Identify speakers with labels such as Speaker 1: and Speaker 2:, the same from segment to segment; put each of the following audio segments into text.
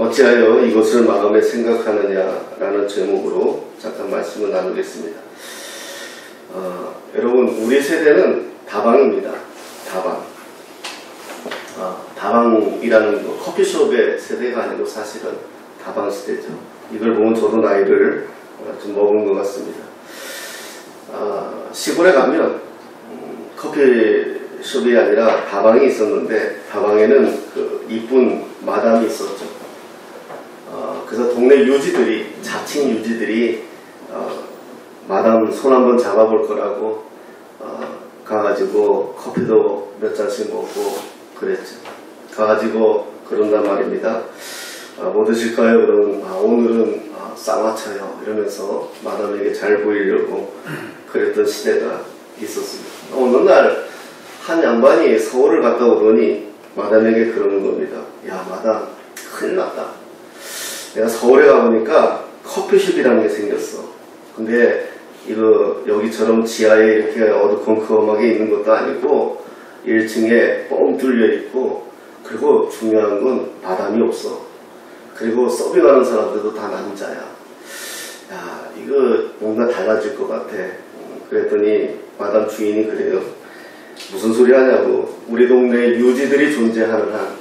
Speaker 1: 어찌하여 이것을 마음에 생각하느냐라는 제목으로 잠깐 말씀을 나누겠습니다. 여러분, 우리 세대는 다방입니다. 다방. 다방이라는 거, 커피숍의 세대가 아니고 사실은 다방 시대죠. 이걸 보면 저도 나이를 좀 먹은 것 같습니다. 시골에 가면 커피숍이 아니라 다방이 있었는데, 다방에는 그 이쁜 마담이 있었죠. 그래서 동네 유지들이, 자칭 유지들이 마담 손 한번 잡아볼 거라고 가가지고 커피도 몇 잔씩 먹고 그랬죠. 가가지고 그런단 말입니다. 뭐 드실까요? 그러면 오늘은 쌍화차요 이러면서 마담에게 잘 보이려고 그랬던 시대가 있었습니다. 어느 날 한 양반이 서울을 갔다 오더니 마담에게 그러는 겁니다. 야, 마담, 큰일 났다. 내가 서울에 가보니까 커피숍이라는 게 생겼어. 근데 이거 여기처럼 지하에 이렇게 어두컴컴하게 있는 것도 아니고 1층에 뻥 뚫려 있고, 그리고 중요한 건 마담이 없어. 그리고 서빙하는 사람들도 다 남자야. 야, 이거 뭔가 달라질 것 같아. 그랬더니 마담 주인이 그래요. 무슨 소리 하냐고. 우리 동네 유지들이 존재하는 한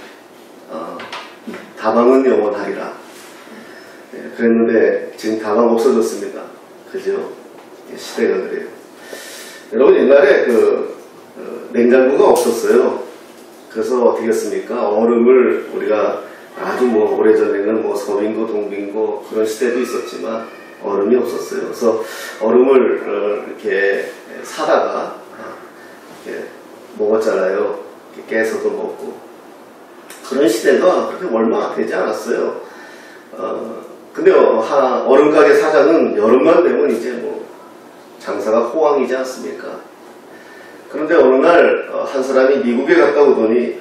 Speaker 1: 다방은 영원하리라. 그랬는데 지금 다방 없어졌습니다. 그죠? 시대가 그래요. 여러분, 옛날에 냉장고가 없었어요. 그래서 어떻게 했습니까? 얼음을 우리가 아주 오래전에는 서빙고 동빙고 그런 시대도 있었지만 얼음이 없었어요. 그래서 얼음을 이렇게 사다가 이렇게 먹었잖아요. 이렇게 깨서도 먹고. 그런 시대가 그렇게 얼마 되지 않았어요. 근데 얼음 가게 사장은 여름만 되면 이제 장사가 호황이지 않습니까? 그런데 어느 날 한 사람이 미국에 갔다 오더니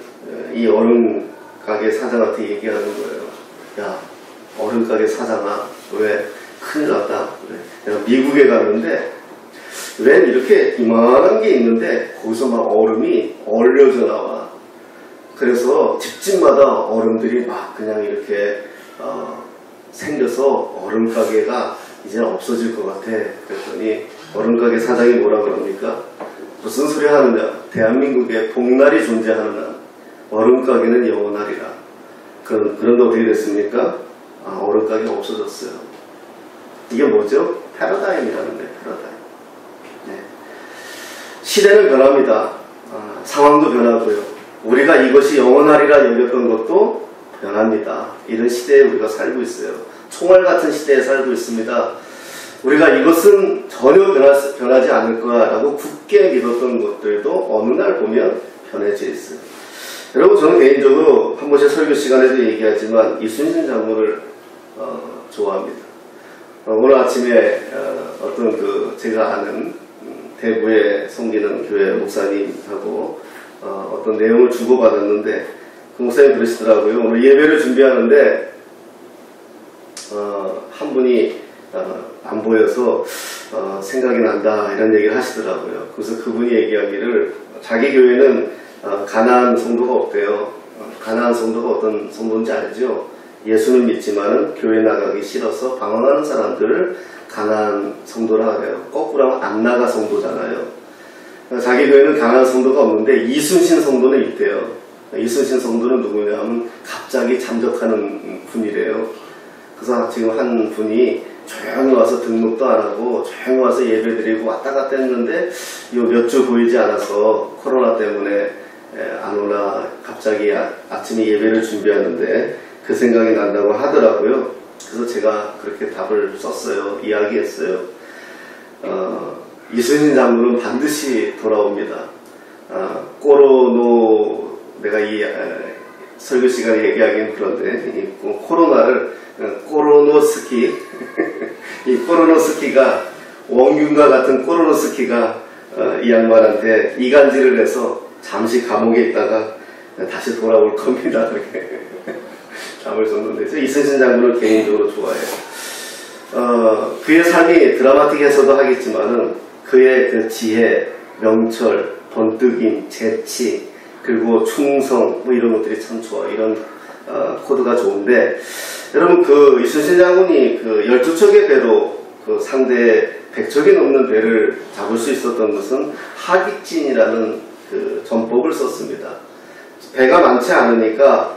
Speaker 1: 이 얼음 가게 사장한테 얘기하는 거예요. 야, 얼음 가게 사장아, 왜 큰일 났다. 내가 미국에 갔는데 웬 이렇게 이만한 게 있는데 거기서 막 얼음이 얼려져 나와. 그래서 집집마다 얼음들이 막 그냥 이렇게 생겨서 얼음 가게가 이제 없어질 것 같아. 그랬더니 얼음 가게 사장이 뭐라 그럽니까? 무슨 소리 하느냐? 대한민국에 복날이 존재하는 한 얼음 가게는 영원하리라. 그런데 어떻게 됐습니까? 얼음 가게가 없어졌어요. 이게 뭐죠? 패러다임이라는 거예요. 패러다임. 네. 시대는 변합니다. 상황도 변하고요. 우리가 이것이 영원하리라 여겼던 것도 변합니다. 이런 시대에 우리가 살고 있어요. 총알 같은 시대에 살고 있습니다. 우리가 이것은 전혀 변하지 않을 거라고 굳게 믿었던 것들도 어느 날 보면 변해져 있어요. 여러분, 저는 개인적으로 한 번씩 설교 시간에도 얘기하지만 이순신 장로를 좋아합니다. 오늘 아침에 어떤 제가 아는 대구에 섬기는 교회 목사님하고 어떤 내용을 주고받았는데, 그 목사님 그러시더라고요. 오늘 예배를 준비하는데 한 분이 안 보여서 생각이 난다 이런 얘기를 하시더라고요. 그래서 그분이 얘기하기를 자기 교회는 가난한 성도가 없대요. 가난한 성도가 어떤 성도인지 알죠? 예수는 믿지만은 교회 나가기 싫어서 방황하는 사람들을 가난한 성도라 그래요. 거꾸로 하면 안 나가 성도잖아요. 자기 교회는 가난한 성도가 없는데 이순신 성도는 있대요. 이순신 성도는 누구냐 하면 갑자기 잠적하는 분이래요. 그래서 지금 한 분이 조용히 와서 등록도 안 하고 조용히 와서 예배 드리고 왔다 갔다 했는데 몇 주 보이지 않아서 코로나 때문에 안 오나 갑자기 아침에 예배를 준비하는데 그 생각이 난다고 하더라고요. 그래서 제가 그렇게 답을 썼어요. 이야기했어요. 이순신 장로는 반드시 돌아옵니다. 내가 이 설교 시간에 얘기하기는 그런데 코로나를 코로노스키 이 코로노스키가 원균과 같은 코로노스키가 이 양반한테 이간질을 해서 잠시 감옥에 있다가 다시 돌아올 겁니다. 그렇게 답을 줬는데 이순신 장군을 개인적으로 좋아해요. 그의 삶이 드라마틱해서도 하겠지만은 그의 그 지혜, 명철, 번뜩임, 재치, 그리고 충성 이런 것들이 참 좋아. 이런 코드가 좋은데, 여러분 그 이순신 장군이 그 12척의 배로 그 상대 100척이 넘는 배를 잡을 수 있었던 것은 하깃진이라는 그 전법을 썼습니다. 배가 많지 않으니까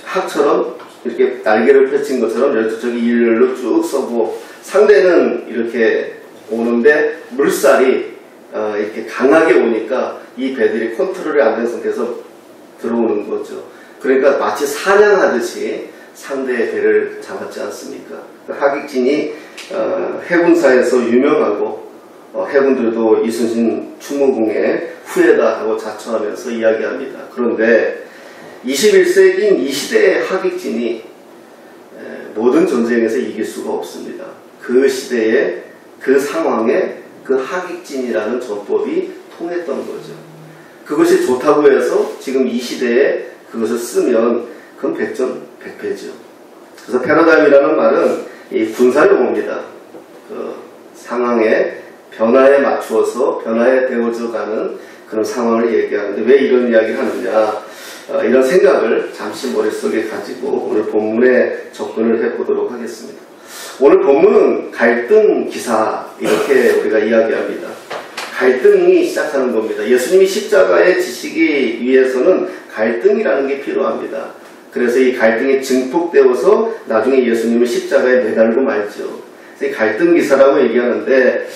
Speaker 1: 학처럼 이렇게 날개를 펼친 것처럼 12척이 일렬로 쭉 서고, 상대는 이렇게 오는데 물살이 이렇게 강하게 오니까 이 배들이 컨트롤이 안 된 상태에서 들어오는 거죠. 그러니까 마치 사냥하듯이 상대의 배를 잡았지 않습니까? 하깃진이 해군사에서 유명하고 해군들도 이순신 충무공의 후예다 하고 자처하면서 이야기합니다. 그런데 21세기인 이 시대의 하깃진이 모든 전쟁에서 이길 수가 없습니다. 그 시대에 그 상황에 그 하깃진이라는 전법이 통했던 거죠. 그것이 좋다고 해서 지금 이 시대에 그것을 쓰면 그건 백전백패죠. 그래서 패러다임이라는 말은 이 군사용어입니다. 그 상황의 변화에 맞추어서 변화에 되어져 가는 그런 상황을 얘기하는데, 왜 이런 이야기를 하느냐, 이런 생각을 잠시 머릿속에 가지고 오늘 본문에 접근을 해보도록 하겠습니다. 오늘 본문은 갈등 기사, 이렇게 우리가 이야기합니다. 갈등이 시작하는 겁니다. 예수님이 십자가에 지시기 위해서는 갈등이라는 게 필요합니다. 그래서 이 갈등이 증폭되어서 나중에 예수님을 십자가에 매달고 말죠. 그래서 이 갈등 기사라고 얘기하는데,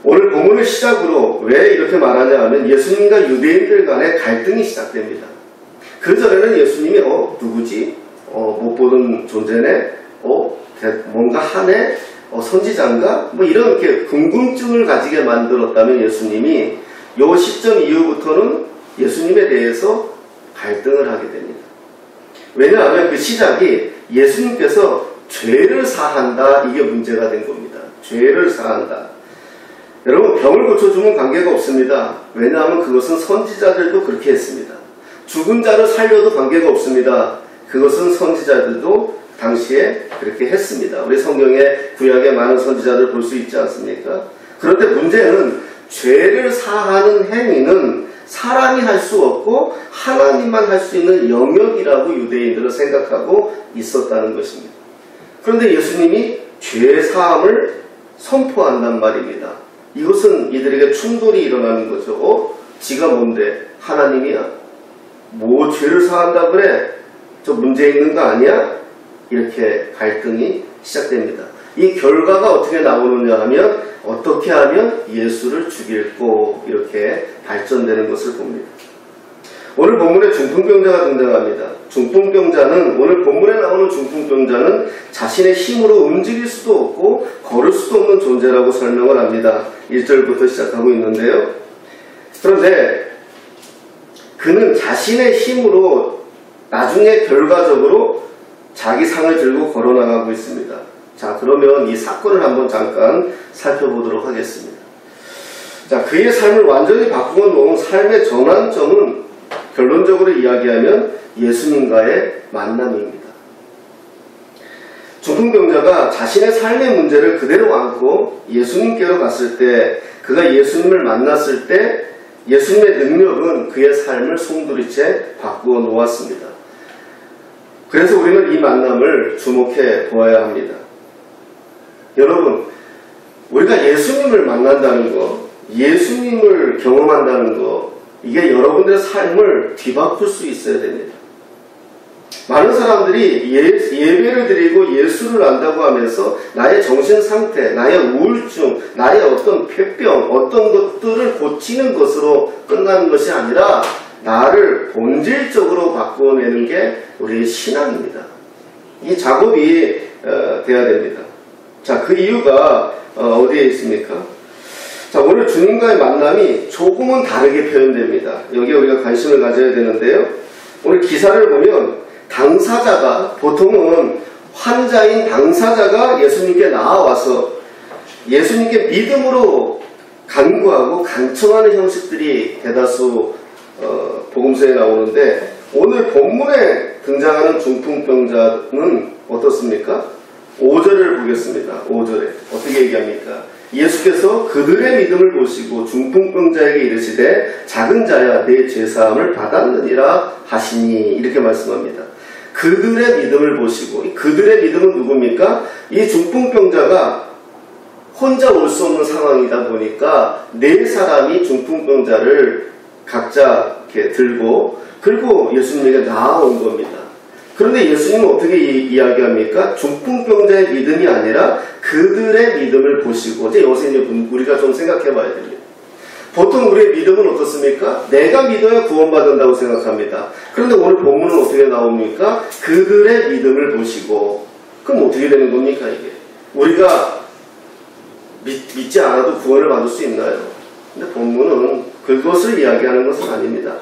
Speaker 1: 오늘 본문을 시작으로 왜 이렇게 말하냐 하면 예수님과 유대인들 간의 갈등이 시작됩니다. 그 전에는 예수님이 누구지? 못 보던 존재네? 뭔가 하네? 선지자인가? 뭐 이런 이렇게 궁금증을 가지게 만들었다면 예수님이 요 시점 이후부터는 예수님에 대해서 갈등을 하게 됩니다. 왜냐하면 그 시작이 예수님께서 죄를 사한다, 이게 문제가 된 겁니다. 죄를 사한다. 여러분, 병을 고쳐주면 관계가 없습니다. 왜냐하면 그것은 선지자들도 그렇게 했습니다. 죽은 자를 살려도 관계가 없습니다. 그것은 선지자들도 당시에 그렇게 했습니다. 우리 성경에 구약에 많은 선지자들 볼 수 있지 않습니까? 그런데 문제는 죄를 사하는 행위는 사람이 할 수 없고 하나님만 할 수 있는 영역이라고 유대인들은 생각하고 있었다는 것입니다. 그런데 예수님이 죄 사함을 선포한단 말입니다. 이것은 이들에게 충돌이 일어나는 거죠. 지가 뭔데? 하나님이야? 뭐 죄를 사한다 그래? 저 문제 있는 거 아니야? 이렇게 갈등이 시작됩니다. 이 결과가 어떻게 나오느냐 하면, 어떻게 하면 예수를 죽일고, 이렇게 발전되는 것을 봅니다. 오늘 본문에 중풍병자가 등장합니다. 중풍병자는, 오늘 본문에 나오는 중풍병자는 자신의 힘으로 움직일 수도 없고 걸을 수도 없는 존재라고 설명을 합니다. 1절부터 시작하고 있는데요. 그런데 그는 자신의 힘으로 나중에 결과적으로 자기 상을 들고 걸어나가고 있습니다. 자, 그러면 이 사건을 한번 잠깐 살펴보도록 하겠습니다. 자, 그의 삶을 완전히 바꾸어 놓은 삶의 전환점은 결론적으로 이야기하면 예수님과의 만남입니다. 중풍병자가 자신의 삶의 문제를 그대로 안고 예수님께로 갔을 때, 그가 예수님을 만났을 때 예수님의 능력은 그의 삶을 송두리째 바꾸어 놓았습니다. 그래서 우리는 이 만남을 주목해 보아야 합니다. 여러분, 우리가 예수님을 만난다는 거, 예수님을 경험한다는 거, 이게 여러분들의 삶을 뒤바꿀 수 있어야 됩니다. 많은 사람들이 예배를 드리고 예수를 안다고 하면서 나의 정신 상태, 나의 우울증, 나의 어떤 폐병, 어떤 것들을 고치는 것으로 끝나는 것이 아니라 나를 본질적으로 바꾸어내는 게 우리의 신앙입니다. 이 작업이 돼야 됩니다. 자, 그 이유가 어디에 있습니까? 자, 오늘 주님과의 만남이 조금은 다르게 표현됩니다. 여기에 우리가 관심을 가져야 되는데요. 오늘 기사를 보면 당사자가, 보통은 환자인 당사자가 예수님께 나와서 예수님께 믿음으로 간구하고 간청하는 형식들이 대다수 복음서에 나오는데, 오늘 본문에 등장하는 중풍병자는 어떻습니까? 5절을 보겠습니다. 5절에 어떻게 얘기합니까? 예수께서 그들의 믿음을 보시고 중풍병자에게 이르시되 작은 자야 내 죄사함을 받았느니라 하시니, 이렇게 말씀합니다. 그들의 믿음을 보시고, 이 그들의 믿음은 누굽니까? 이 중풍병자가 혼자 올 수 없는 상황이다 보니까 네 사람이 중풍병자를 각자 이렇게 들고 그리고 예수님에게 나아온 겁니다. 그런데 예수님은 어떻게 이야기합니까? 중풍병자의 믿음이 아니라 그들의 믿음을 보시고, 이제 여기서 이제 우리가 좀 생각해 봐야 됩니다. 보통 우리의 믿음은 어떻습니까? 내가 믿어야 구원받는다고 생각합니다. 그런데 오늘 본문은 어떻게 나옵니까? 그들의 믿음을 보시고. 그럼 어떻게 되는 겁니까, 이게? 우리가 믿지 않아도 구원을 받을 수 있나요? 근데 본문은 그것을 이야기하는 것은 아닙니다.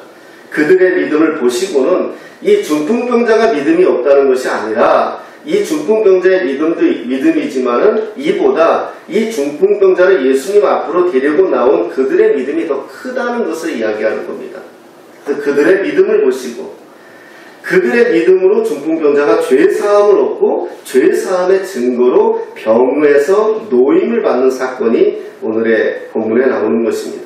Speaker 1: 그들의 믿음을 보시고는 이 중풍병자가 믿음이 없다는 것이 아니라 이 중풍병자의 믿음도 믿음이지만은 이보다 이 중풍병자를 예수님 앞으로 데리고 나온 그들의 믿음이 더 크다는 것을 이야기하는 겁니다. 그들의 믿음을 보시고 그들의 믿음으로 중풍병자가 죄사함을 얻고 죄사함의 증거로 병에서 노임을 받는 사건이 오늘의 본문에 나오는 것입니다.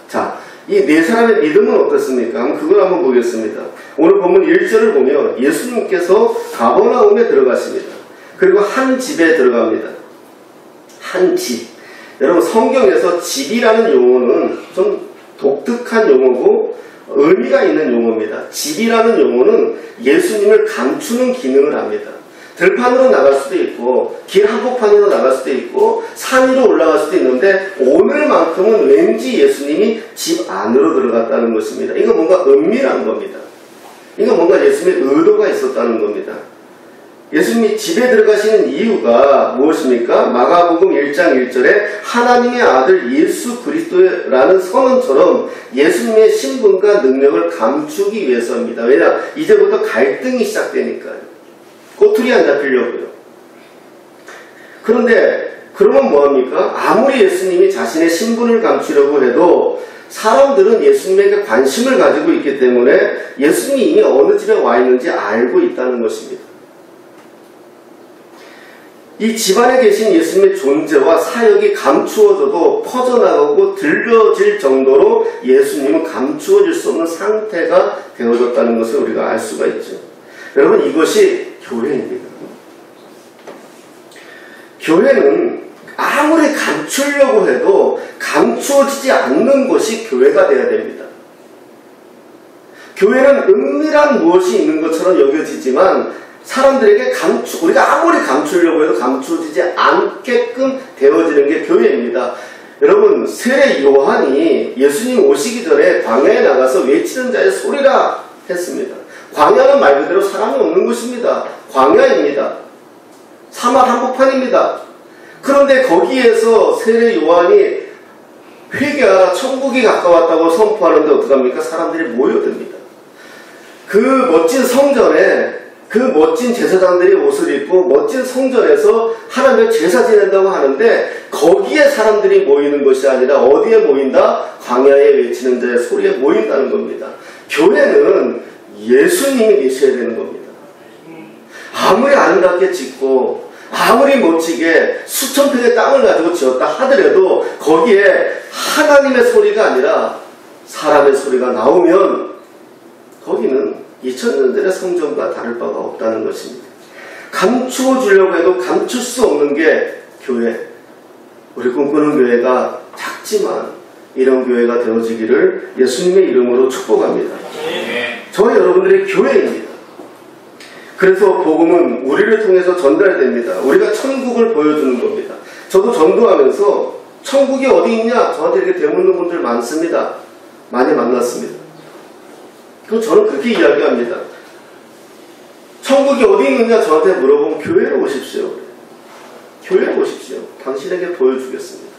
Speaker 1: 자, 이 네 사람의 믿음은 어떻습니까? 그걸 한번 보겠습니다. 오늘 본문 1절을 보면 예수님께서 가버나움에 들어가십니다. 그리고 한 집에 들어갑니다. 한 집. 여러분, 성경에서 집이라는 용어는 좀 독특한 용어고 의미가 있는 용어입니다. 집이라는 용어는 예수님을 감추는 기능을 합니다. 들판으로 나갈 수도 있고 길 한복판으로 나갈 수도 있고 산 위로 올라갈 수도 있는데 오늘만큼은 왠지 예수님이 집 안으로 들어갔다는 것입니다. 이거 뭔가 은밀한 겁니다. 이거 뭔가 예수님의 의도가 있었다는 겁니다. 예수님이 집에 들어가시는 이유가 무엇입니까? 마가복음 1장 1절에 하나님의 아들 예수 그리스도라는 선언처럼 예수님의 신분과 능력을 감추기 위해서입니다. 왜냐? 이제부터 갈등이 시작되니까요. 꼬투리 안 잡히려고요. 그런데 그러면 뭐합니까? 아무리 예수님이 자신의 신분을 감추려고 해도 사람들은 예수님에게 관심을 가지고 있기 때문에 예수님이 이미 어느 집에 와 있는지 알고 있다는 것입니다. 이 집안에 계신 예수님의 존재와 사역이 감추어져도 퍼져나가고 들려질 정도로 예수님은 감추어질 수 없는 상태가 되어졌다는 것을 우리가 알 수가 있죠. 여러분, 이것이 교회입니다. 교회는 아무리 감추려고 해도 감추어지지 않는 것이 교회가 되어야 됩니다. 교회는 은밀한 무엇이 있는 것처럼 여겨지지만 사람들에게 우리가 아무리 감추려고 해도 감추어지지 않게끔 되어지는 게 교회입니다. 여러분, 세례 요한이 예수님 오시기 전에 광야에 나가서 외치는 자의 소리라 했습니다. 광야는 말 그대로 사람이 없는 곳입니다. 광야입니다. 사막 한복판입니다. 그런데 거기에서 세례 요한이 회개하라, 천국이 가까웠다고 선포하는데 어떡합니까? 사람들이 모여듭니다. 그 멋진 성전에 그 멋진 제사장들이 옷을 입고 멋진 성전에서 하나님의 제사 지낸다고 하는데 거기에 사람들이 모이는 것이 아니라 어디에 모인다? 광야에 외치는 자의 소리에 모인다는 겁니다. 교회는 예수님이 계셔야 되는 겁니다. 아무리 아름답게 짓고 아무리 멋지게 수천 평의 땅을 가지고 지었다 하더라도 거기에 하나님의 소리가 아니라 사람의 소리가 나오면 거기는 2000년 전의 성전과 다를 바가 없다는 것입니다. 감추어 주려고 해도 감출 수 없는 게 교회. 우리 꿈꾸는 교회가 작지만 이런 교회가 되어지기를 예수님의 이름으로 축복합니다. 저와 여러분들의 교회입니다. 그래서 복음은 우리를 통해서 전달됩니다. 우리가 천국을 보여주는 겁니다. 저도 전도하면서 천국이 어디 있냐? 저한테 이렇게 되묻는 분들 많습니다. 많이 만났습니다. 그럼 저는 그렇게 이야기합니다. 천국이 어디 있느냐 저한테 물어보면 교회로 오십시오. 교회로 오십시오. 당신에게 보여주겠습니다.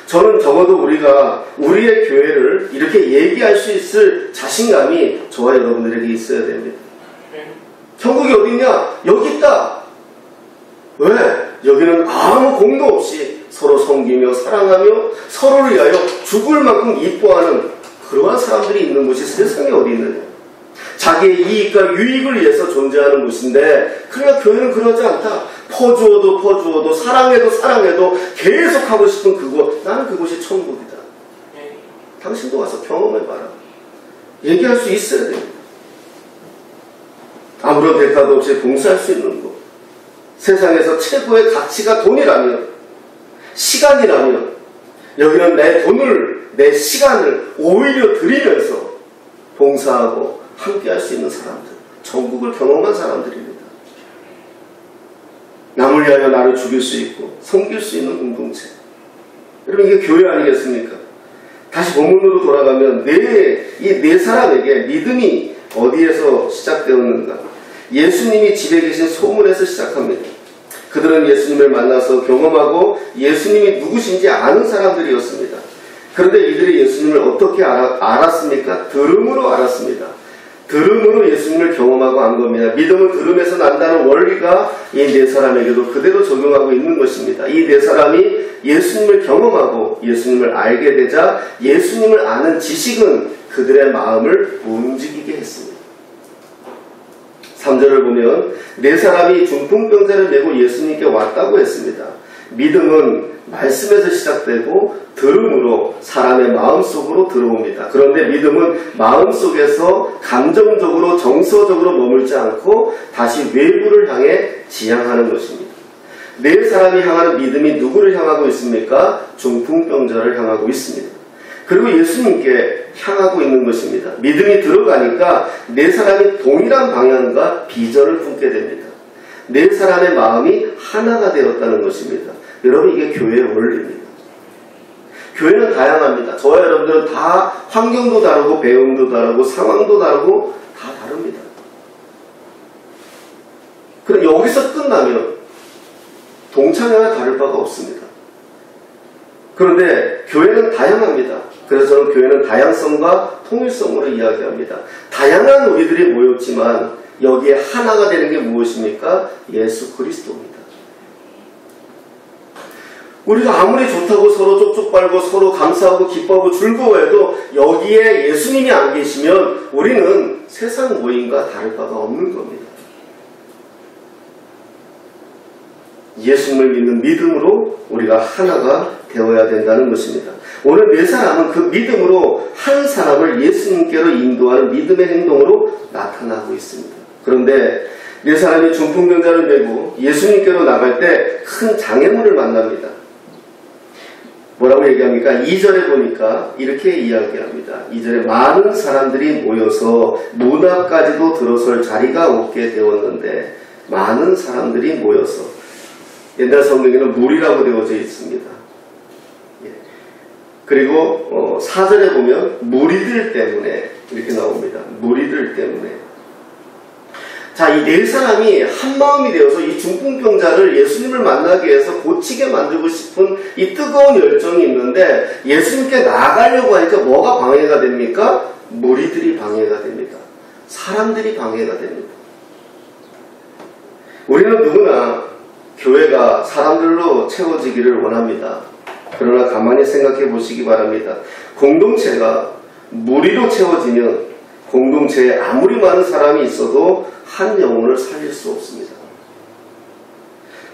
Speaker 1: 저는 적어도 우리가 우리의 교회를 이렇게 얘기할 수 있을 자신감이 저와 여러분들에게 있어야 됩니다. 천국이 어디 있냐? 여기 있다. 왜? 여기는 아무 공도 없이 서로 섬기며 사랑하며 서로를 위하여 죽을 만큼 이뻐하는 그러한 사람들이 있는 곳이 세상에 어디 있느냐? 자기의 이익과 유익을 위해서 존재하는 곳인데 그러나 교회는 그러지 않다. 퍼주어도 사랑해도 계속 하고 싶은 그곳. 나는 그곳이 천국이다. 당신도 와서 경험해봐라. 얘기할 수 있어야 됩니다. 아무런 대가도 없이 봉사할 수 있는 것. 세상에서 최고의 가치가 돈이라면, 시간이라면, 여기는 내 돈을, 내 시간을 오히려 드리면서 봉사하고 함께 할 수 있는 사람들, 천국을 경험한 사람들입니다. 남을 위하여 나를 죽일 수 있고 섬길 수 있는 공동체. 여러분, 이게 교회 아니겠습니까? 다시 본문으로 돌아가면 이 네 사람에게 믿음이 어디에서 시작되었는가? 예수님이 집에 계신 소문에서 시작합니다. 그들은 예수님을 만나서 경험하고 예수님이 누구신지 아는 사람들이었습니다. 그런데 이들이 예수님을 어떻게 알았습니까? 들음으로 알았습니다. 들음으로 예수님을 경험하고 안 겁니다. 믿음은 들음에서 난다는 원리가 이 네 사람에게도 그대로 적용하고 있는 것입니다. 이 네 사람이 예수님을 경험하고 예수님을 알게 되자 예수님을 아는 지식은 그들의 마음을 움직이게 했습니다. 3절을 보면 네 사람이 중풍병자를 메고 예수님께 왔다고 했습니다. 믿음은 말씀에서 시작되고 들음으로 사람의 마음속으로 들어옵니다. 그런데 믿음은 마음속에서 감정적으로 정서적으로 머물지 않고 다시 외부를 향해 지향하는 것입니다. 네 사람이 향하는 믿음이 누구를 향하고 있습니까? 중풍병자를 향하고 있습니다. 그리고 예수님께 향하고 있는 것입니다. 믿음이 들어가니까 네 사람이 동일한 방향과 비전을 품게 됩니다. 네 사람의 마음이 하나가 되었다는 것입니다. 여러분, 이게 교회의 원리입니다. 교회는 다양합니다. 저와 여러분들은 다 환경도 다르고 배움도 다르고 상황도 다르고 다 다릅니다. 그럼 여기서 끝나면 동창회와 다를 바가 없습니다. 그런데 교회는 다양합니다. 그래서 저는 교회는 다양성과 통일성으로 이야기합니다. 다양한 우리들이 모였지만 여기에 하나가 되는 게 무엇입니까? 예수 그리스도입니다. 우리가 아무리 좋다고 서로 쪽쪽 빨고 서로 감사하고 기뻐하고 즐거워해도 여기에 예수님이 안 계시면 우리는 세상 모임과 다를 바가 없는 겁니다. 예수님을 믿는 믿음으로 우리가 하나가 되어야 된다는 것입니다. 오늘 네 사람은 그 믿음으로 한 사람을 예수님께로 인도하는 믿음의 행동으로 나타나고 있습니다. 그런데 네 사람이 중풍병자를 메고 예수님께로 나갈 때 큰 장애물을 만납니다. 뭐라고 얘기합니까? 2절에 보니까 이렇게 이야기합니다. 2절에 많은 사람들이 모여서 문 앞까지도 들어설 자리가 없게 되었는데, 많은 사람들이 모여서, 옛날 성경에는 물이라고 되어져 있습니다. 그리고 4절에 보면 무리들 때문에 이렇게 나옵니다. 무리들 때문에. 자, 이 네 사람이 한 마음이 되어서 이 중풍병자를 예수님을 만나기 위해서 고치게 만들고 싶은 이 뜨거운 열정이 있는데, 예수님께 나가려고 하니까 뭐가 방해가 됩니까? 무리들이 방해가 됩니다. 사람들이 방해가 됩니다. 우리는 누구나 교회가 사람들로 채워지기를 원합니다. 그러나 가만히 생각해 보시기 바랍니다. 공동체가 무리로 채워지면 공동체에 아무리 많은 사람이 있어도 한 영혼을 살릴 수 없습니다.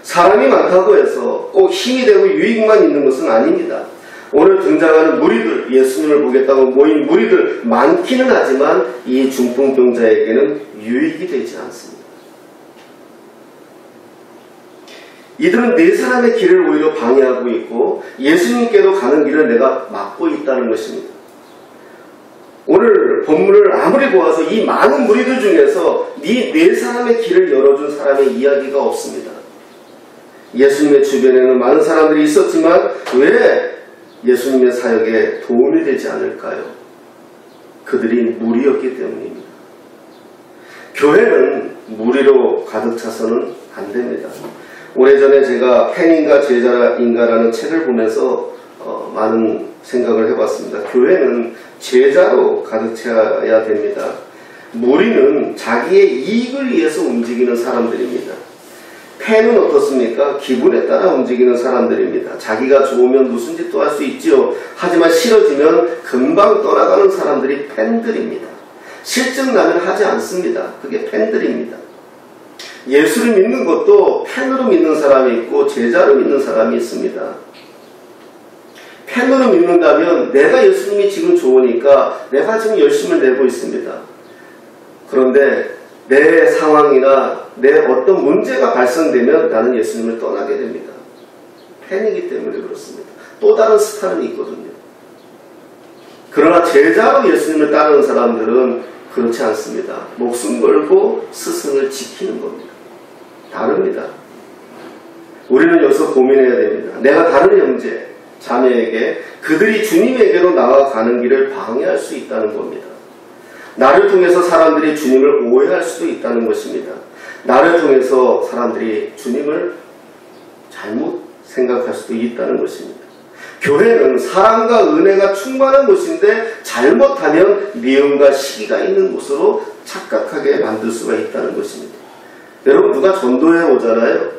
Speaker 1: 사람이 많다고 해서 꼭 힘이 되고 유익만 있는 것은 아닙니다. 오늘 등장하는 무리들, 예수님을 보겠다고 모인 무리들 많기는 하지만 이 중풍병자에게는 유익이 되지 않습니다. 이들은 네 사람의 길을 오히려 방해하고 있고 예수님께로 가는 길을 내가 막고 있다는 것입니다. 오늘 본문을 아무리 보아서 이 많은 무리들 중에서 이 네 사람의 길을 열어준 사람의 이야기가 없습니다. 예수님의 주변에는 많은 사람들이 있었지만 왜 예수님의 사역에 도움이 되지 않을까요? 그들이 무리였기 때문입니다. 교회는 무리로 가득 차서는 안 됩니다. 오래전에 제가 팬인가 제자인가라는 책을 보면서 많은 생각을 해봤습니다. 교회는 제자로 가득 차야 됩니다. 무리는 자기의 이익을 위해서 움직이는 사람들입니다. 팬은 어떻습니까? 기분에 따라 움직이는 사람들입니다. 자기가 좋으면 무슨 짓도 할 수 있지요. 하지만 싫어지면 금방 떠나가는 사람들이 팬들입니다. 실증 나면 하지 않습니다. 그게 팬들입니다. 예수를 믿는 것도 팬으로 믿는 사람이 있고 제자로 믿는 사람이 있습니다. 팬으로 믿는다면 내가 예수님이 지금 좋으니까 내가 지금 열심을 내고 있습니다. 그런데 내 상황이나 내 어떤 문제가 발생되면 나는 예수님을 떠나게 됩니다. 팬이기 때문에 그렇습니다. 또 다른 스타는 있거든요. 그러나 제자로 예수님을 따르는 사람들은 그렇지 않습니다. 목숨 걸고 스승을 지키는 겁니다. 다릅니다. 우리는 여기서 고민해야 됩니다. 내가 다른 형제, 자매에게 그들이 주님에게로 나아가는 길을 방해할 수 있다는 겁니다. 나를 통해서 사람들이 주님을 오해할 수도 있다는 것입니다. 나를 통해서 사람들이 주님을 잘못 생각할 수도 있다는 것입니다. 교회는 사랑과 은혜가 충만한 곳인데 잘못하면 미움과 시기가 있는 곳으로 착각하게 만들 수가 있다는 것입니다. 여러분, 누가 전도에 오잖아요.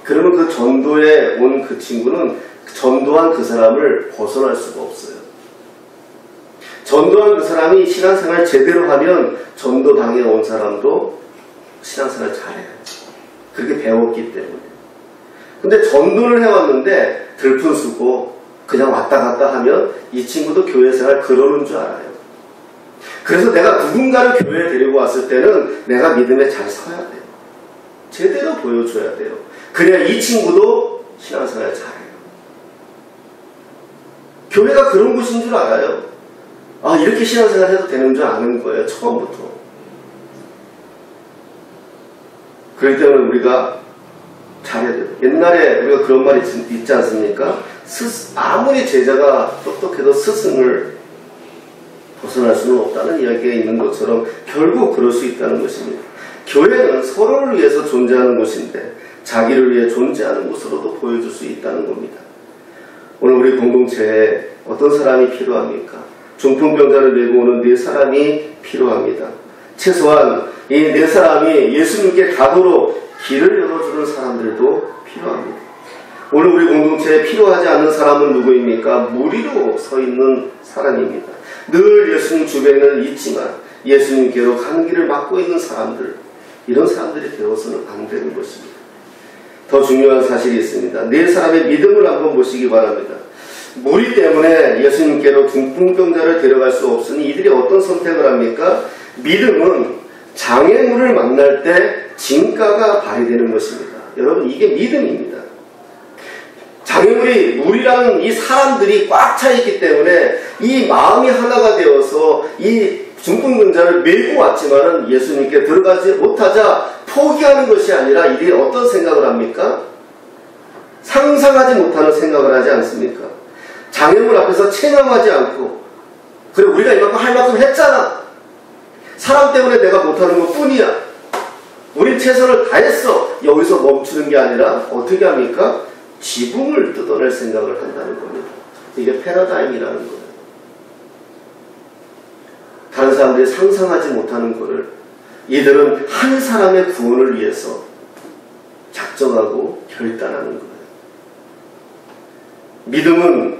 Speaker 1: 그러면 그 전도에 온 그 친구는 전도한 그 사람을 벗어날 수가 없어요. 전도한 그 사람이 신앙생활 제대로 하면 전도당에 온 사람도 신앙생활 잘해요. 그렇게 배웠기 때문에. 근데 전도를 해왔는데 들푼수고 그냥 왔다 갔다 하면 이 친구도 교회생활 그러는 줄 알아요. 그래서 내가 누군가를 교회에 데리고 왔을 때는 내가 믿음에 잘 서야 돼요. 제대로 보여줘야 돼요. 그래야 이 친구도 신앙생활 잘해요. 교회가 그런 곳인 줄 알아요. 아, 이렇게 신앙생활 해도 되는 줄 아는 거예요. 처음부터. 그렇기 때문에 우리가 잘해야 돼요. 옛날에 우리가 그런 말이 있지 않습니까? 아무리 제자가 똑똑해도 스승을 벗어날 수는 없다는 이야기가 있는 것처럼 결국 그럴 수 있다는 것입니다. 교회는 서로를 위해서 존재하는 곳인데 자기를 위해 존재하는 곳으로도 보여줄 수 있다는 겁니다. 오늘 우리 공동체에 어떤 사람이 필요합니까? 중풍병자를 메고 오는 4사람이 필요합니다. 최소한 이 4사람이 예수님께 가도록 길을 열어주는 사람들도 필요합니다. 오늘 우리 공동체에 필요하지 않는 사람은 누구입니까? 무리로 서 있는 사람입니다. 늘 예수님 주변에는 있지만 예수님께로 가는 길을 막고 있는 사람들, 이런 사람들이 되어서는 안 되는 것입니다. 더 중요한 사실이 있습니다. 4사람의 믿음을 한번 보시기 바랍니다. 무리 때문에 예수님께로 중풍병자를 데려갈 수 없으니 이들이 어떤 선택을 합니까? 믿음은 장애물을 만날 때 진가가 발휘되는 것입니다. 여러분, 이게 믿음입니다. 장애물이, 무리라는 이 사람들이 꽉 차 있기 때문에 이 마음이 하나가 되어서 이 중풍병자를 메고 왔지만은 예수님께 들어가지 못하자 포기하는 것이 아니라 이들이 어떤 생각을 합니까? 상상하지 못하는 생각을 하지 않습니까? 장애물 앞에서 체념하지 않고, 그래, 우리가 이만큼 할 만큼 했잖아. 사람 때문에 내가 못하는 것 뿐이야. 우린 최선을 다했어. 여기서 멈추는 게 아니라 어떻게 합니까? 지붕을 뜯어낼 생각을 한다는 겁니다. 이게 패러다임이라는 거예요. 다른 사람들이 상상하지 못하는 것을 이들은 한 사람의 구원을 위해서 작정하고 결단하는 거예요. 믿음은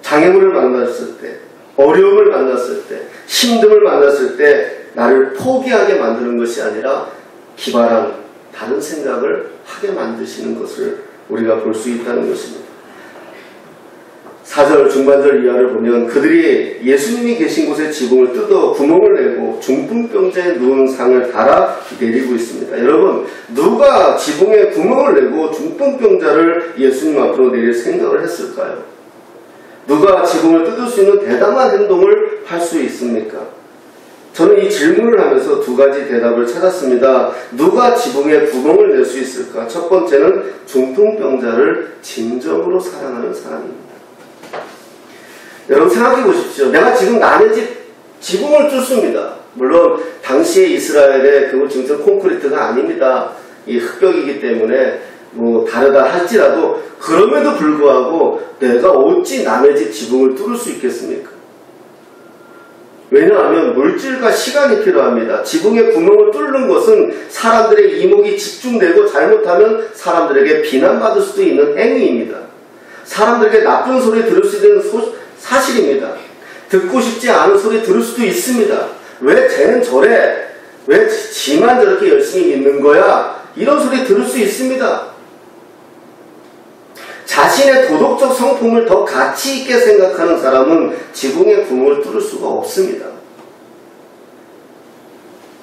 Speaker 1: 장애물을 만났을 때, 어려움을 만났을 때, 힘듦을 만났을 때 나를 포기하게 만드는 것이 아니라 기발한 다른 생각을 하게 만드시는 것을 우리가 볼 수 있다는 것입니다. 4절 중반절 이하를 보면 그들이 예수님이 계신 곳에 지붕을 뜯어 구멍을 내고 중풍병자에 누운 상을 달아 내리고 있습니다. 여러분, 누가 지붕에 구멍을 내고 중풍병자를 예수님 앞으로 내릴 생각을 했을까요? 누가 지붕을 뜯을 수 있는 대담한 행동을 할 수 있습니까? 저는 이 질문을 하면서 2가지 대답을 찾았습니다. 누가 지붕에 구멍을 낼 수 있을까? 첫 번째는 중풍병자를 진정으로 사랑하는 사람입니다. 여러분, 생각해 보십시오. 내가 지금 남의 집 지붕을 뚫습니다. 물론 당시의 이스라엘의 그 지금 콘크리트가 아닙니다. 이 흙벽이기 때문에 뭐 다르다 할지라도 그럼에도 불구하고 내가 어찌 남의 집 지붕을 뚫을 수 있겠습니까? 왜냐하면 물질과 시간이 필요합니다. 지붕에 구멍을 뚫는 것은 사람들의 이목이 집중되고 잘못하면 사람들에게 비난받을 수도 있는 행위입니다. 사람들에게 나쁜 소리 들을 수 있는 사실입니다. 듣고 싶지 않은 소리 들을 수도 있습니다. 왜 쟤는 저래? 왜 지만 저렇게 열심히 믿는 거야? 이런 소리 들을 수 있습니다. 자신의 도덕적 성품을 더 가치 있게 생각하는 사람은 지붕에 구멍을 뚫을 수가 없습니다.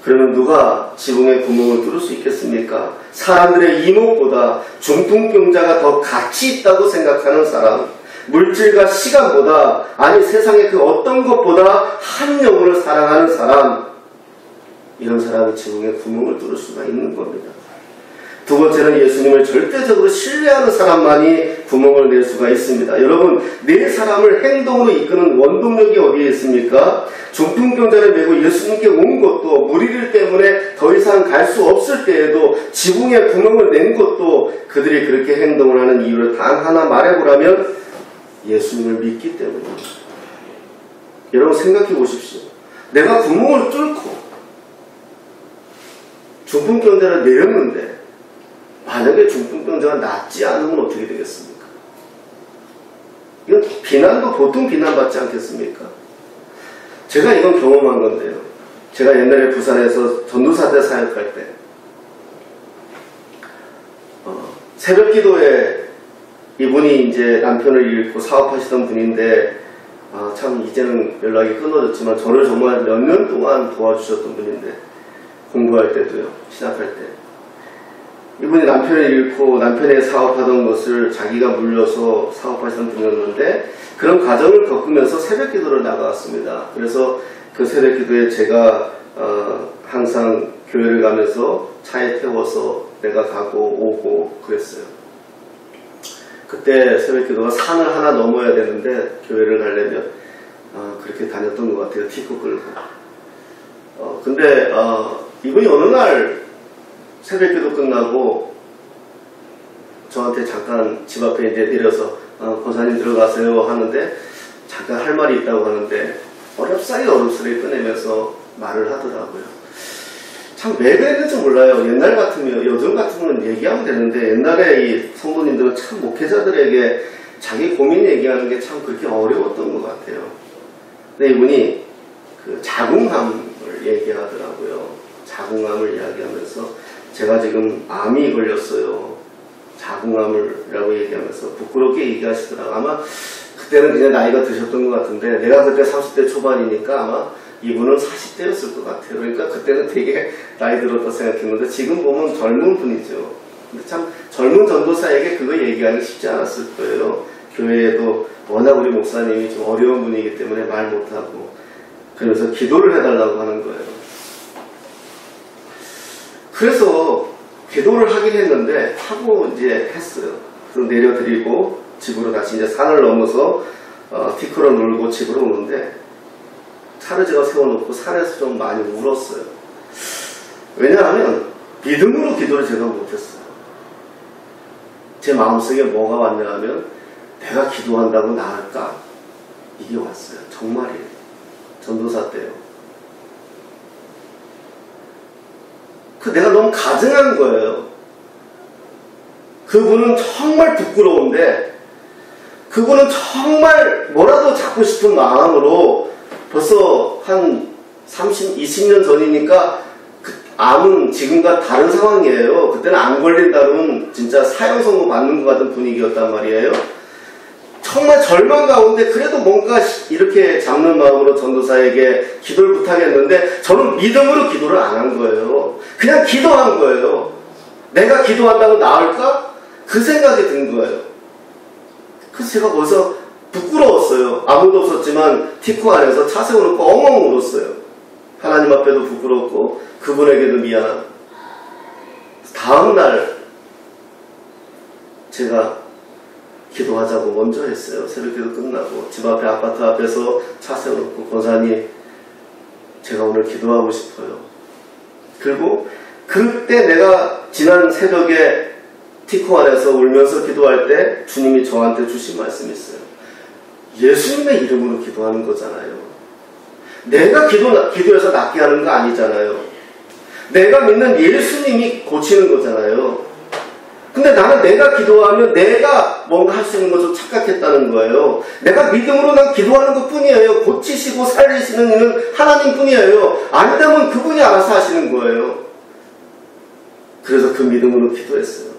Speaker 1: 그러면 누가 지붕의 구멍을 뚫을 수 있겠습니까? 사람들의 이목보다 중풍병자가 더 가치 있다고 생각하는 사람, 물질과 시간보다, 아니 세상의 그 어떤 것보다 한 영혼을 사랑하는 사람, 이런 사람이 지붕의 구멍을 뚫을 수가 있는 겁니다. 두 번째는 예수님을 절대적으로 신뢰하는 사람만이 구멍을 낼 수가 있습니다. 여러분, 네 사람을 행동으로 이끄는 원동력이 어디에 있습니까? 중풍병자를 메고 예수님께 온 것도, 무리들 때문에 더 이상 갈 수 없을 때에도 지붕에 구멍을 낸 것도 그들이 그렇게 행동을 하는 이유를 단 하나 말해보라면 예수님을 믿기 때문입니다. 여러분 생각해 보십시오. 내가 구멍을 뚫고 중풍병자를 내렸는데 만약에 중풍병자가 낫지 않으면 어떻게 되겠습니까? 이건 비난도 보통 비난받지 않겠습니까? 제가 이건 경험한 건데요. 제가 옛날에 부산에서 전도사 때 사역할 때 새벽 기도에 이분이 이제 남편을 잃고 사업하시던 분인데 참 이제는 연락이 끊어졌지만 저를 정말 몇 년 동안 도와주셨던 분인데 공부할 때도요, 신학할 때 이분이 남편을 잃고 남편의 사업하던 것을 자기가 물려서 사업하시던 분이었는데 그런 과정을 겪으면서 새벽 기도를 나가왔습니다. 그래서 그 새벽 기도에 제가 항상 교회를 가면서 차에 태워서 내가 가고 오고 그랬어요. 그때 새벽 기도가 산을 하나 넘어야 되는데 교회를 가려면 그렇게 다녔던 것 같아요. 티코 끌고. 근데 이분이 어느 날 새벽 기도 끝나고 저한테 잠깐 집 앞에 이제 내려서 권사님 들어가세요 하는데 잠깐 할 말이 있다고 하는데 어렵사리 꺼내면서 말을 하더라고요. 참 왜 그랬는지 몰라요. 옛날 같으면, 요즘 같으면 얘기하면 되는데 옛날에 이 성도님들은 참 목회자들에게 자기 고민 얘기하는 게 참 그렇게 어려웠던 것 같아요. 근데 이분이 그 자궁암을 얘기하더라고요. 자궁암을 이야기하면서 제가 지금 암이 걸렸어요. 자궁암을라고 얘기하면서 부끄럽게 얘기하시더라고요. 아마 그때는 그냥 나이가 드셨던 것 같은데 내가 그때 30대 초반이니까 아마 이분은 40대였을 것 같아요. 그러니까 그때는 되게 나이 들었다 생각했는데 지금 보면 젊은 분이죠. 근데 참 젊은 전도사에게 그거 얘기하기 쉽지 않았을 거예요. 교회에도 워낙 우리 목사님이 좀 어려운 분이기 때문에 말 못하고 그래서 기도를 해달라고 하는 거예요. 그래서 기도를 하긴 했는데 하고 이제 했어요. 그래서 내려드리고 집으로 다시 이제 산을 넘어서 티크로 놀고 집으로 오는데 차를 제가 세워놓고 산에서 좀 많이 울었어요. 왜냐하면 믿음으로 기도를 제가 못했어요. 제 마음속에 뭐가 왔냐 하면 내가 기도한다고 나을까? 이게 왔어요. 정말이에요. 전도사 때요. 내가 너무 가증한 거예요. 그분은 정말 부끄러운데 그분은 정말 뭐라도 잡고 싶은 마음으로 벌써 한 30, 20년 전이니까 그 암은 지금과 다른 상황이에요. 그때는 안 걸린다 그러면 진짜 사형 선고 받는 것 같은 분위기였단 말이에요. 정말 절망 가운데 그래도 뭔가 이렇게 잡는 마음으로 전도사에게 기도를 부탁했는데 저는 믿음으로 기도를 안 한 거예요. 그냥 기도한 거예요. 내가 기도한다고 나을까? 그 생각이 든 거예요. 그래서 제가 벌써 부끄러웠어요. 아무도 없었지만 티코 안에서 차 세워놓고 엉엉 울었어요. 하나님 앞에도 부끄럽고 그분에게도 미안하고. 다음날 제가 기도하자고 먼저 했어요. 새벽기도 끝나고 집 앞에 아파트 앞에서 차 세워놓고 권사님 제가 오늘 기도하고 싶어요. 그리고 그때 내가 지난 새벽에 티코 안에서 울면서 기도할 때 주님이 저한테 주신 말씀이 있어요. 예수님의 이름으로 기도하는 거잖아요. 내가 기도해서 낫게 하는 거 아니잖아요. 내가 믿는 예수님이 고치는 거잖아요. 근데 나는 내가 기도하면 내가 뭔가 할 수 있는 것을 착각했다는 거예요. 내가 믿음으로 난 기도하는 것 뿐이에요. 고치시고 살리시는 이는 하나님 뿐이에요. 아니다면 그분이 알아서 하시는 거예요. 그래서 그 믿음으로 기도했어요.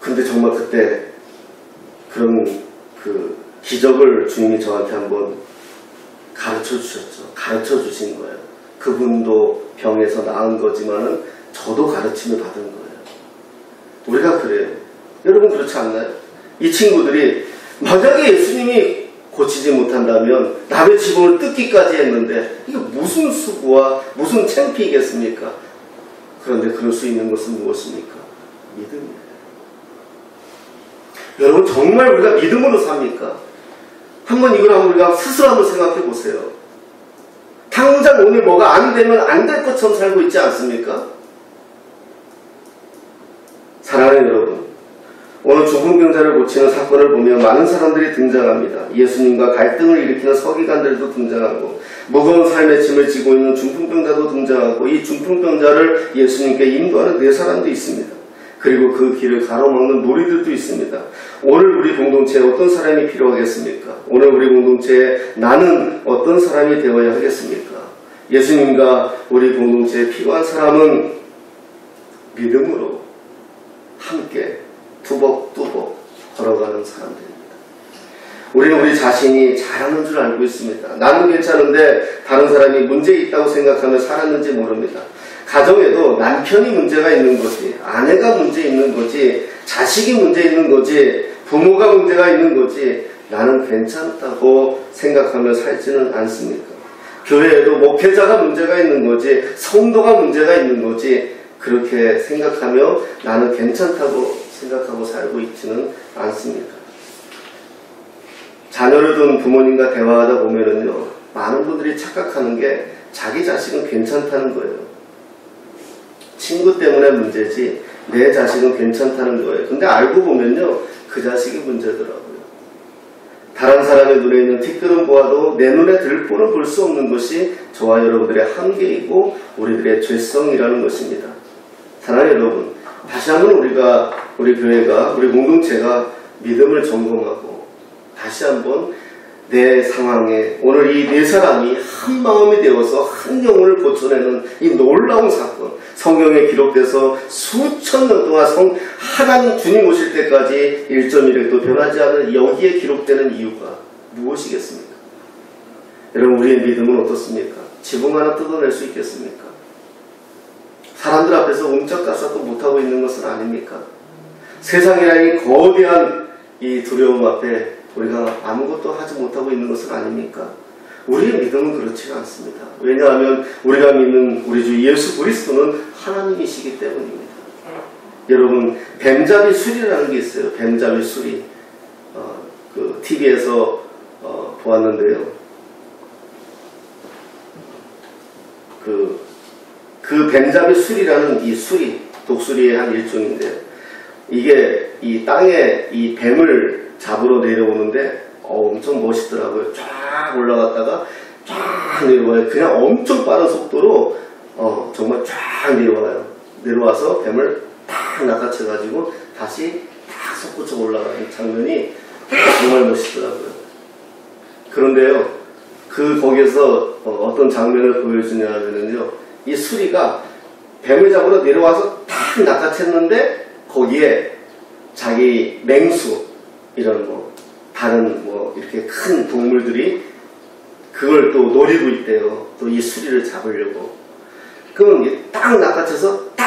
Speaker 1: 근데 정말 그때 그런 기적을 주님이 저한테 한번 가르쳐 주셨죠. 가르쳐 주신 거예요. 그분도 병에서 나은 거지만은 저도 가르침을 받은 거예요. 우리가 그래요. 여러분 그렇지 않나요? 이 친구들이 만약에 예수님이 고치지 못한다면 남의 지붕을 뜯기까지 했는데 이게 무슨 수고와 무슨 창피이겠습니까? 그런데 그럴 수 있는 것은 무엇입니까? 믿음이에요. 여러분 정말 우리가 믿음으로 삽니까? 한번 이걸 한번 우리가 스스로 한번 생각해 보세요. 당장 오늘 뭐가 안 되면 안 될 것처럼 살고 있지 않습니까? 사랑하는 여러분, 오늘 중풍병자를 고치는 사건을 보면 많은 사람들이 등장합니다. 예수님과 갈등을 일으키는 서기관들도 등장하고 무거운 삶의 짐을 지고 있는 중풍병자도 등장하고 이 중풍병자를 예수님께 인도하는 네 사람도 있습니다. 그리고 그 길을 가로막는 무리들도 있습니다. 오늘 우리 공동체에 어떤 사람이 필요하겠습니까? 오늘 우리 공동체에 나는 어떤 사람이 되어야 하겠습니까? 예수님과 우리 공동체에 필요한 사람은 믿음으로 함께 뚜벅뚜벅 걸어가는 사람들입니다. 우리는 우리 자신이 잘하는 줄 알고 있습니다. 나는 괜찮은데 다른 사람이 문제 있다고 생각하며 살았는지 모릅니다. 가정에도 남편이 문제가 있는 거지, 아내가 문제 있는 거지, 자식이 문제 있는 거지, 부모가 문제가 있는 거지 나는 괜찮다고 생각하며 살지는 않습니까? 교회에도 목회자가 문제가 있는 거지, 성도가 문제가 있는 거지 그렇게 생각하며 나는 괜찮다고 생각하고 살고 있지는 않습니까? 자녀를 둔 부모님과 대화하다 보면은요, 많은 분들이 착각하는 게 자기 자식은 괜찮다는 거예요. 친구 때문에 문제지 내 자식은 괜찮다는 거예요. 근데 알고 보면요, 그 자식이 문제더라고요. 다른 사람의 눈에 있는 티끌은 보아도 내 눈에 들보는 볼 수 없는 것이 저와 여러분들의 한계이고 우리들의 죄성이라는 것입니다. 사랑하는 여러분, 다시 한번 우리 교회가, 우리 공동체가 믿음을 점검하고 다시 한번 내 상황에 오늘 이 네 사람이 한 마음이 되어서 한 영혼을 고쳐내는 이 놀라운 사건, 성경에 기록돼서 수천 년 동안 하나님 주님 오실 때까지 1.1획도 변하지 않은 여기에 기록되는 이유가 무엇이겠습니까? 여러분, 우리의 믿음은 어떻습니까? 지붕 하나 뜯어낼 수 있겠습니까? 사람들 앞에서 옴짝달싹도 못하고 있는 것은 아닙니까? 세상이라는 거대한 이 두려움 앞에 우리가 아무것도 하지 못하고 있는 것은 아닙니까? 우리의 믿음은 그렇지가 않습니다. 왜냐하면 우리가 믿는 우리 주 예수 그리스도는 하나님이시기 때문입니다. 여러분, 뱀잡이 수리라는 게 있어요. 뱀잡이 수리. 그 TV에서 보았는데요. 그 뱀잡이 수리라는 이 수리, 독수리의 한 일종인데요. 이게 이 땅에 이 뱀을 잡으러 내려오는데 엄청 멋있더라고요. 쫙 올라갔다가 쫙 내려와요. 그냥 엄청 빠른 속도로 정말 쫙 내려와요. 내려와서 뱀을 딱 낚아채가지고 다시 딱 솟구쳐 올라가는 장면이 정말 멋있더라고요. 그런데요, 거기에서 어떤 장면을 보여주냐면요, 이 수리가 뱀을 잡으러 내려와서 딱 낚아챘는데 거기에 자기 맹수 이런 다른 이렇게 큰 동물들이 그걸 또 노리고 있대요. 또 이 수리를 잡으려고. 그러면 딱 낚아채서 딱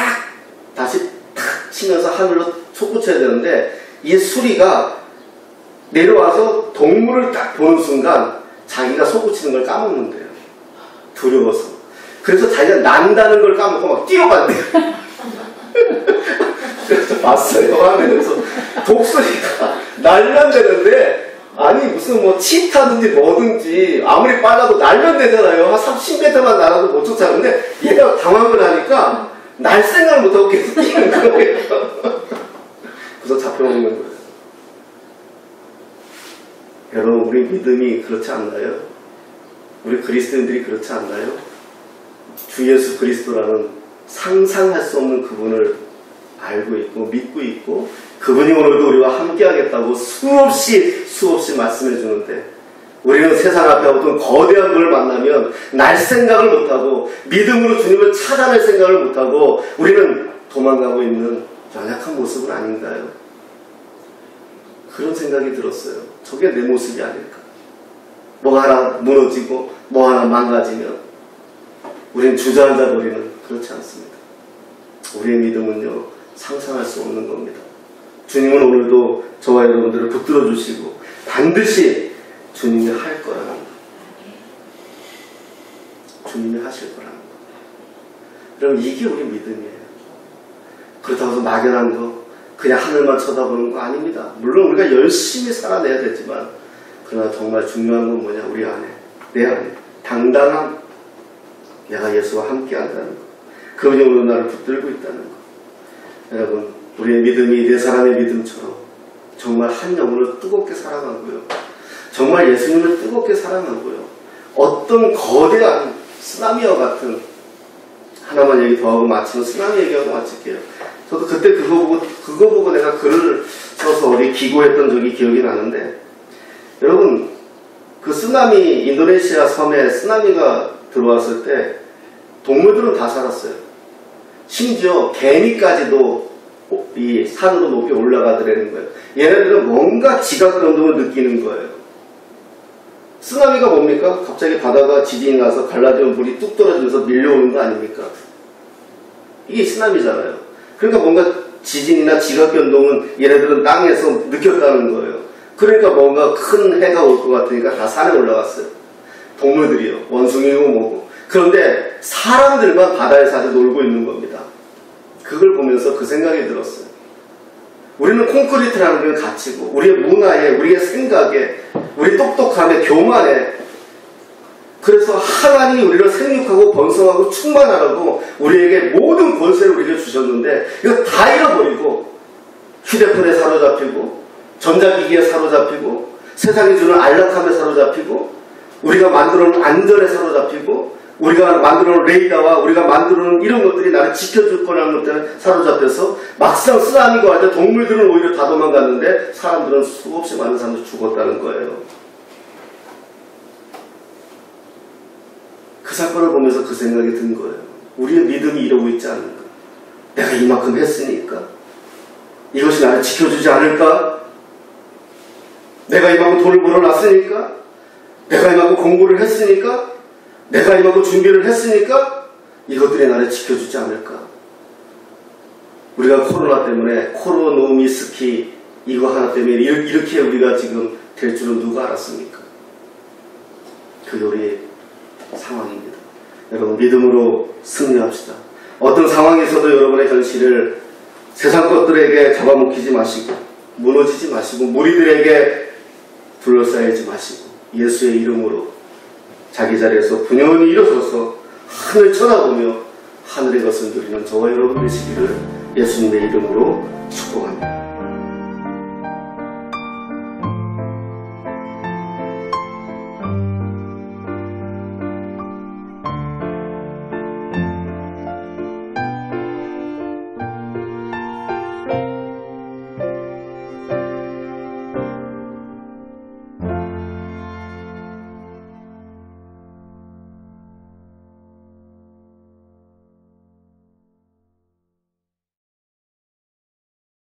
Speaker 1: 다시 탁 치면서 하늘로 솟구쳐야 되는데 이 수리가 내려와서 동물을 딱 보는 순간 자기가 솟구치는 걸 까먹는데요. 두려워서. 그래서 자기가 난다는 걸 까먹고 막 뛰어간대요. 그래서 봤어요. 화면에서 독수리가 날면되는데 아니 무슨 치타든지 뭐든지 아무리 빨라도 날면되잖아요. 한 30m만 날아도 못 쫓아가는데 얘가 당황을 하니까 날 생각을 못하고 계속 뛰는 거예요. 그래서 잡혀먹는 거예요. 여러분, 우리 믿음이 그렇지 않나요? 우리 그리스도인들이 그렇지 않나요? 주 예수 그리스도라는 상상할 수 없는 그분을 알고 있고 믿고 있고 그분이 오늘도 우리와 함께 하겠다고 수없이 말씀해 주는데 우리는 세상 앞에 어떤 거대한 걸 만나면 날 생각을 못하고 믿음으로 주님을 찾아낼 생각을 못하고 우리는 도망가고 있는 연약한 모습은 아닌가요? 그런 생각이 들었어요. 저게 내 모습이 아닐까. 뭐 하나 무너지고 뭐 하나 망가지면 우린 주저앉아 버리는, 그렇지 않습니다. 우리의 믿음은요, 상상할 수 없는 겁니다. 주님은 오늘도 저와 여러분들을 붙들어 주시고 반드시 주님이 할 거라는 거, 주님이 하실 거라는 거. 여러분, 이게 우리 믿음이에요. 그렇다고 해서 막연한 거, 그냥 하늘만 쳐다보는 거 아닙니다. 물론 우리가 열심히 살아내야 되지만, 그러나 정말 중요한 건 뭐냐, 우리 안에, 내 안에 당당함, 내가 예수와 함께 한다는 거, 그분이 오늘 나를 붙들고 있다는 거. 여러분, 우리의 믿음이 네 사람의 믿음처럼 정말 한 영혼을 뜨겁게 사랑하고요, 정말 예수님을 뜨겁게 사랑하고요, 어떤 거대한 쓰나미와 같은, 하나만 얘기 더 하고 마치면 쓰나미 얘기하고 마칠게요. 저도 그때 그거 보고 내가 글을 써서 어디 기고했던 적이 기억이 나는데, 여러분, 그 쓰나미, 인도네시아 섬에 쓰나미가 들어왔을 때 동물들은 다 살았어요. 심지어 개미까지도 이 산으로 높이 올라가더라는 거예요. 얘네들은 뭔가 지각 변동을 느끼는 거예요. 쓰나미가 뭡니까? 갑자기 바다가 지진이 나서 갈라지면 물이 뚝 떨어지면서 밀려오는 거 아닙니까? 이게 쓰나미잖아요. 그러니까 뭔가 지진이나 지각 변동은 얘네들은 땅에서 느꼈다는 거예요. 그러니까 뭔가 큰 해가 올 것 같으니까 다 산에 올라갔어요. 동물들이요. 원숭이고 뭐고. 그런데 사람들만 바다에서 아주 놀고 있는 겁니다. 그걸 보면서 그 생각이 들었어요. 우리는 콘크리트라는 걸 가치고, 우리의 문화에, 우리의 생각에, 우리 똑똑함에, 교만에, 그래서 하나님이 우리를 생육하고 번성하고 충만하라고 우리에게 모든 권세를 우리에게 주셨는데, 이거 다 잃어버리고 휴대폰에 사로잡히고 전자기기에 사로잡히고 세상이 주는 안락함에 사로잡히고 우리가 만들어놓은 안전에 사로잡히고 우리가 만들어놓은 레이더와 우리가 만들어놓은 이런 것들이 나를 지켜줄 거라는 것들에 사로잡혀서 막상 쓰나미가 올 때 동물들은 오히려 다 도망갔는데 사람들은 수없이 많은 사람들이 죽었다는 거예요. 그 사건을 보면서 그 생각이 든 거예요. 우리의 믿음이 이러고 있지 않은가. 내가 이만큼 했으니까 이것이 나를 지켜주지 않을까? 내가 이만큼 돈을 벌어놨으니까? 내가 이만큼 공부를 했으니까? 내가 이만큼 준비를 했으니까? 이것들이 나를 지켜주지 않을까? 우리가 코로나 때문에 코로노미스키 이거 하나 때문에 이렇게 우리가 지금 될 줄은 누가 알았습니까? 그게 우리의 상황입니다. 여러분, 믿음으로 승리합시다. 어떤 상황에서도 여러분의 현실을 세상 것들에게 잡아먹히지 마시고 무너지지 마시고 무리들에게 둘러싸이지 마시고 예수의 이름으로 자기 자리에서 분연히 일어서서 하늘 쳐다보며 하늘의 것을 누리는 저와 여러분 되시기를 예수님의 이름으로 축복합니다.